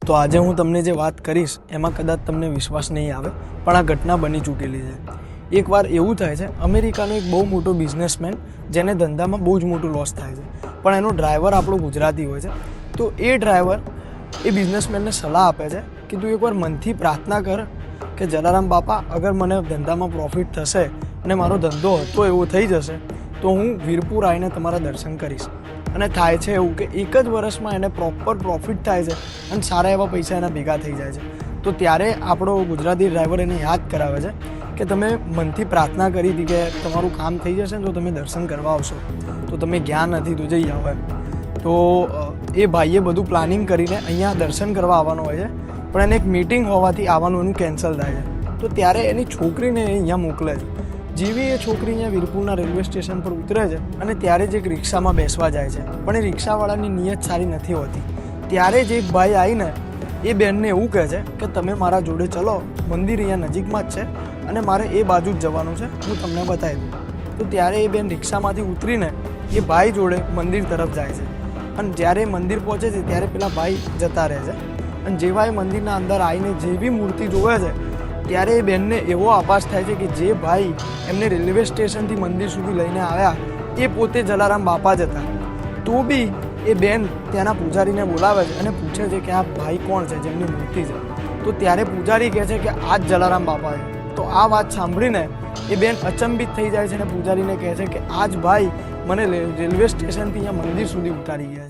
તો આજે હું તમને જે વાત કરીશ એમાં કદાચ તમને વિશ્વાસ નહીં આવે, પણ આ ઘટના બની ચૂકેલી છે. એકવાર એવું થાય છે, અમેરિકાનો એક બહુ મોટો બિઝનેસમેન જેને ધંધામાં બહુ જ મોટું લોસ થાય છે, પણ એનો ડ્રાઈવર આપણો ગુજરાતી હોય છે. તો એ ડ્રાઈવર એ બિઝનેસમેનને સલાહ આપે છે કે તું એકવાર મનથી પ્રાર્થના કર કે જલારામ બાપા, અગર મને ધંધામાં પ્રોફિટ થશે અને મારો ધંધો હતો એવો થઈ જશે તો હું વીરપુર આવીને તમારા દર્શન કરીશ. અને થાય છે એવું કે એક જ વર્ષમાં એને પ્રોપર પ્રોફિટ થાય છે અને સારા એવા પૈસા એના ભેગા થઈ જાય છે. તો ત્યારે આપણો ગુજરાતી ડ્રાઈવર એને યાદ કરાવે છે કે તમે મનથી પ્રાર્થના કરી હતી કે તમારું કામ થઈ જશે ને તો તમે દર્શન કરવા આવશો, તો તમે ગયા નથી તો જઈ આવો એમ. તો એ ભાઈએ બધું પ્લાનિંગ કરીને અહીંયા દર્શન કરવા આવવાનું હોય છે, પણ એને એક મીટિંગ હોવાથી આવવાનું એનું કેન્સલ થાય છે. તો ત્યારે એની છોકરીને અહીંયા મોકલે છે. જેવી એ છોકરી અહીંયા વીરપુરના રેલવે સ્ટેશન પર ઉતરે છે અને ત્યારે જ એક રિક્ષામાં બેસવા જાય છે, પણ એ રિક્ષાવાળાની નિયત સારી નથી હોતી. ત્યારે જ એક ભાઈ આવીને એ બેનને એવું કહે છે કે તમે મારા જોડે ચલો, મંદિર અહીંયા નજીકમાં જ છે અને મારે એ બાજુ જ જવાનું છે, હું તમને બતાવી દઉં. તો ત્યારે એ બેન રિક્ષામાંથી ઉતરીને એ ભાઈ જોડે મંદિર તરફ જાય છે, અને જ્યારે મંદિર પહોંચે છે ત્યારે પેલા ભાઈ જતા રહે છે. અને જેવા એ મંદિરના અંદર આવીને જેવી મૂર્તિ જોવે છે ત્યારે એ બેનને એવો આભાસ થાય છે કે જે ભાઈ એમને રેલવે સ્ટેશનથી મંદિર સુધી લઈને આવ્યા એ પોતે જલારામ બાપા જ હતા. તો બી એ બેન ત્યાંના પૂજારીને બોલાવે છે અને પૂછે છે કે આ ભાઈ કોણ છે જેમની મૂર્તિ છે. તો ત્યારે પૂજારી કહે છે કે આ જ જલારામ બાપા છે. તો આ વાત સાંભળીને એ બેન અચંબિત થઈ જાય છે અને પૂજારીને કહે છે કે આ જ ભાઈ મને રેલવે સ્ટેશનથી અહીંયા મંદિર સુધી ઉતારી ગયા છે.